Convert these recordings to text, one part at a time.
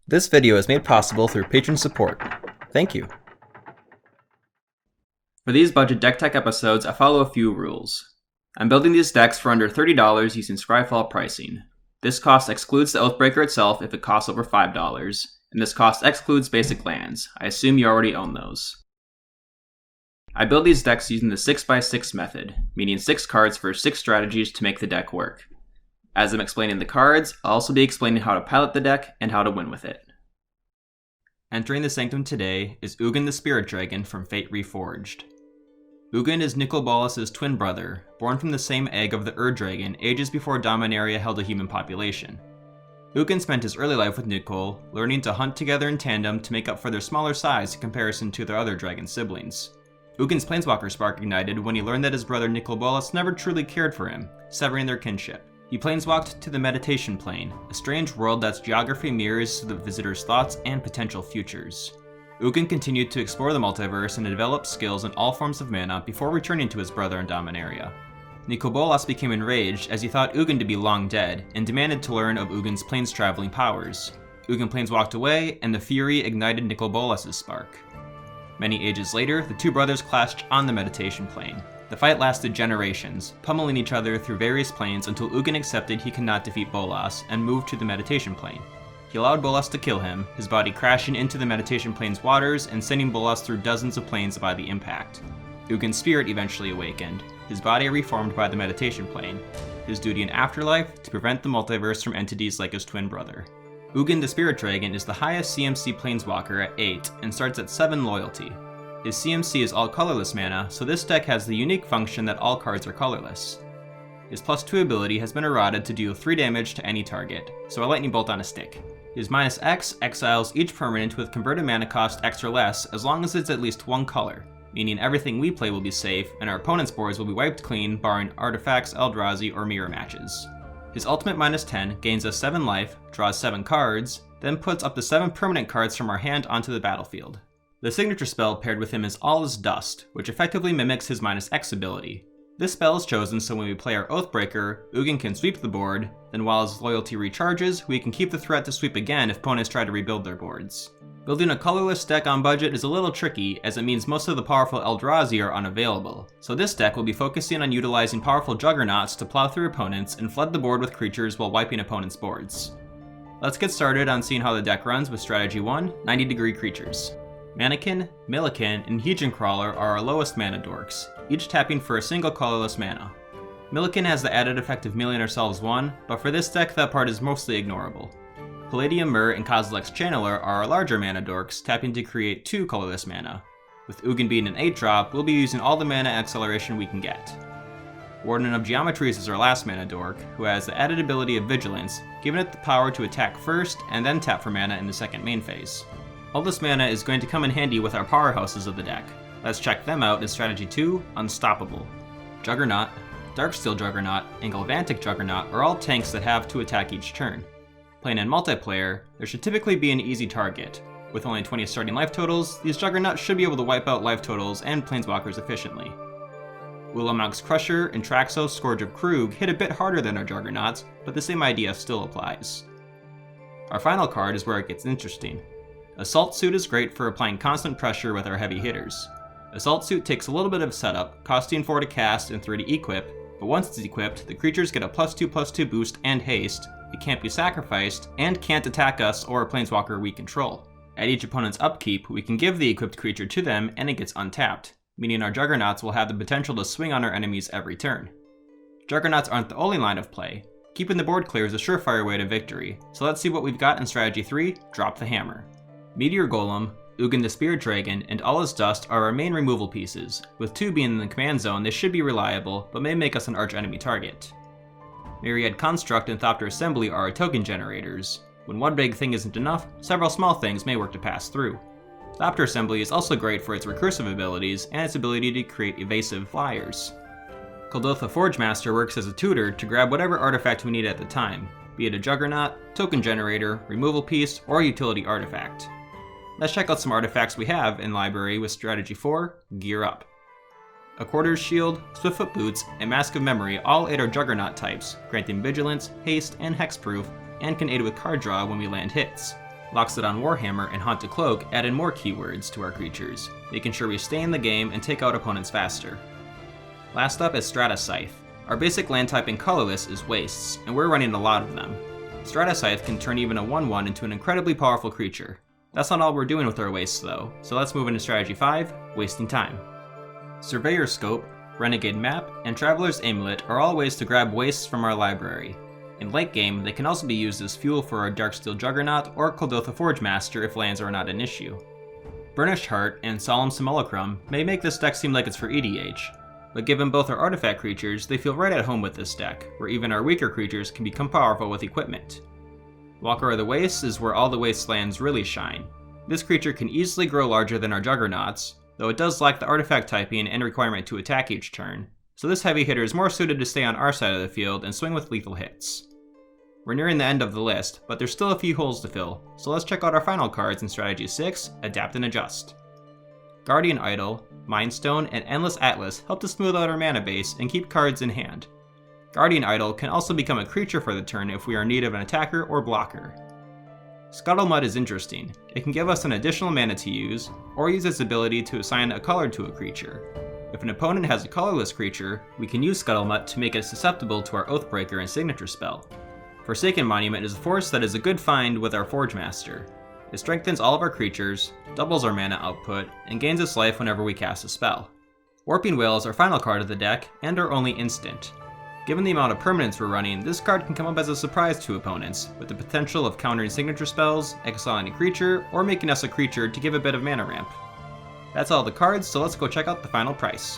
This video is made possible through patron support. Thank you. For these budget deck tech episodes, I follow a few rules. I'm building these decks for under $30 using Scryfall pricing. This cost excludes the Oathbreaker itself if it costs over $5, and this cost excludes basic lands. I assume you already own those. I build these decks using the 6x6 method, meaning 6 cards for 6 strategies to make the deck work. As I'm explaining the cards, I'll also be explaining how to pilot the deck and how to win with it. Entering the Sanctum today is Ugin the Spirit Dragon from Fate Reforged. Ugin is Nicol Bolas' twin brother, born from the same egg of the Dragon ages before Dominaria held a human population. Ugin spent his early life with Nicol, learning to hunt together in tandem to make up for their smaller size in comparison to their other dragon siblings. Ugin's Planeswalker spark ignited when he learned that his brother Nicol Bolas never truly cared for him, severing their kinship. He planeswalked to the Meditation Plane, a strange world that's geography mirrors the visitor's thoughts and potential futures. Ugin continued to explore the multiverse and develop skills in all forms of mana before returning to his brother in Dominaria. Nicol Bolas became enraged as he thought Ugin to be long dead and demanded to learn of Ugin's planes-traveling powers. Ugin planeswalked away, and the fury ignited Nicol Bolas' spark. Many ages later, the two brothers clashed on the Meditation Plane. The fight lasted generations, pummeling each other through various planes until Ugin accepted he could not defeat Bolas and moved to the Meditation Plane. He allowed Bolas to kill him, his body crashing into the Meditation Plane's waters and sending Bolas through dozens of planes by the impact. Ugin's spirit eventually awakened, his body reformed by the Meditation Plane, his duty in Afterlife to prevent the multiverse from entities like his twin brother. Ugin the Spirit Dragon is the highest CMC planeswalker at 8 and starts at 7 loyalty. His CMC is all colorless mana, so this deck has the unique function that all cards are colorless. His +2 ability has been eroded to deal 3 damage to any target, so a lightning bolt on a stick. His -X exiles each permanent with converted mana cost X or less as long as it's at least 1 color, meaning everything we play will be safe and our opponent's boards will be wiped clean barring artifacts, Eldrazi, or mirror matches. His ultimate -10 gains us 7 life, draws 7 cards, then puts up to 7 permanent cards from our hand onto the battlefield. The signature spell paired with him is All is Dust, which effectively mimics his -X ability. This spell is chosen so when we play our Oathbreaker, Ugin can sweep the board, then while his loyalty recharges, we can keep the threat to sweep again if opponents try to rebuild their boards. Building a colorless deck on budget is a little tricky, as it means most of the powerful Eldrazi are unavailable, so this deck will be focusing on utilizing powerful Juggernauts to plow through opponents and flood the board with creatures while wiping opponents' boards. Let's get started on seeing how the deck runs with Strategy 1, 90-degree creatures. Mannequin, Milliken, and Heejin Crawler are our lowest mana dorks, each tapping for a single colorless mana. Milliken has the added effect of milling ourselves 1, but for this deck that part is mostly ignorable. Palladium Myr and Kozilek's Channeler are our larger mana dorks, tapping to create 2 colorless mana. With Ugin being an 8-drop, we'll be using all the mana acceleration we can get. Warden of Geometries is our last mana dork, who has the added ability of Vigilance, giving it the power to attack first and then tap for mana in the second main phase. All this mana is going to come in handy with our powerhouses of the deck. Let's check them out in Strategy 2, Unstoppable. Juggernaut, Darksteel Juggernaut, and Galvantic Juggernaut are all tanks that have to attack each turn. Playing in multiplayer, there should typically be an easy target. With only 20 starting life totals, these Juggernauts should be able to wipe out life totals and planeswalkers efficiently. Ulamog's Crusher and Traxos Scourge of Krug hit a bit harder than our Juggernauts, but the same idea still applies. Our final card is where it gets interesting. Assault Suit is great for applying constant pressure with our heavy hitters. Assault Suit takes a little bit of setup, costing 4 to cast and 3 to equip, but once it's equipped, the creatures get a +2/+2 boost and haste, it can't be sacrificed, and can't attack us or a planeswalker we control. At each opponent's upkeep, we can give the equipped creature to them and it gets untapped, meaning our Juggernauts will have the potential to swing on our enemies every turn. Juggernauts aren't the only line of play. Keeping the board clear is a surefire way to victory, so let's see what we've got in Strategy 3, Drop the Hammer. Meteor Golem, Ugin the Spirit Dragon, and All is Dust are our main removal pieces. With 2 being in the command zone, they should be reliable, but may make us an arch-enemy target. Myriad Construct and Thopter Assembly are our token generators. When one big thing isn't enough, several small things may work to pass through. Thopter Assembly is also great for its recursive abilities and its ability to create evasive flyers. Kuldotha Forgemaster works as a tutor to grab whatever artifact we need at the time, be it a Juggernaut, token generator, removal piece, or utility artifact. Let's check out some artifacts we have in library with Strategy 4, Gear Up. A Quarter's Shield, Swiftfoot Boots, and Mask of Memory all aid our Juggernaut types, granting Vigilance, Haste, and Hexproof, and can aid with card draw when we land hits. Loxodon Warhammer and Haunted Cloak add in more keywords to our creatures, making sure we stay in the game and take out opponents faster. Last up is Strata Scythe. Our basic land type in colorless is Wastes, and we're running a lot of them. Strata Scythe can turn even a 1/1 into an incredibly powerful creature. That's not all we're doing with our wastes though, so let's move into Strategy 5, Wasting Time. Surveyor Scope, Renegade Map, and Traveler's Amulet are all ways to grab wastes from our library. In late game, they can also be used as fuel for our Darksteel Juggernaut or Kuldotha Forgemaster if lands are not an issue. Burnished Heart and Solemn Simulacrum may make this deck seem like it's for EDH, but given both are artifact creatures, they feel right at home with this deck, where even our weaker creatures can become powerful with equipment. Walker of the Wastes is where all the wastelands really shine. This creature can easily grow larger than our Juggernauts, though it does lack the artifact typing and requirement to attack each turn, so this heavy hitter is more suited to stay on our side of the field and swing with lethal hits. We're nearing the end of the list, but there's still a few holes to fill, so let's check out our final cards in Strategy 6, Adapt and Adjust. Guardian Idol, Mind Stone, and Endless Atlas help to smooth out our mana base and keep cards in hand. Guardian Idol can also become a creature for the turn if we are in need of an attacker or blocker. Scuttlemud is interesting. It can give us an additional mana to use, or use its ability to assign a color to a creature. If an opponent has a colorless creature, we can use Scuttlemud to make it susceptible to our Oathbreaker and signature spell. Forsaken Monument is a force that is a good find with our Forgemaster. It strengthens all of our creatures, doubles our mana output, and gains its life whenever we cast a spell. Warping Whale is our final card of the deck, and our only instant. Given the amount of permanents we're running, this card can come up as a surprise to opponents, with the potential of countering signature spells, exiling a creature, or making us a creature to give a bit of mana ramp. That's all the cards, so let's go check out the final price.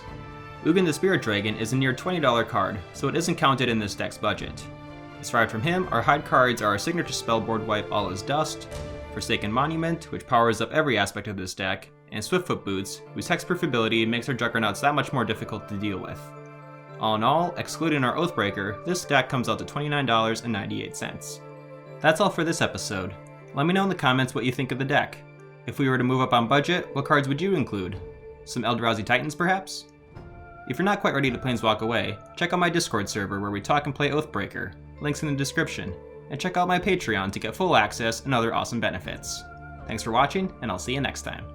Ugin the Spirit Dragon is a near $20 card, so it isn't counted in this deck's budget. Aside from him, our hide cards are our signature spell board wipe All Is Dust, Forsaken Monument, which powers up every aspect of this deck, and Swiftfoot Boots, whose hexproof ability makes our Juggernauts that much more difficult to deal with. All in all, excluding our Oathbreaker, this deck comes out to $29.98. That's all for this episode. Let me know in the comments what you think of the deck. If we were to move up on budget, what cards would you include? Some Eldrazi Titans, perhaps? If you're not quite ready to planeswalk away, check out my Discord server where we talk and play Oathbreaker, links in the description, and check out my Patreon to get full access and other awesome benefits. Thanks for watching, and I'll see you next time.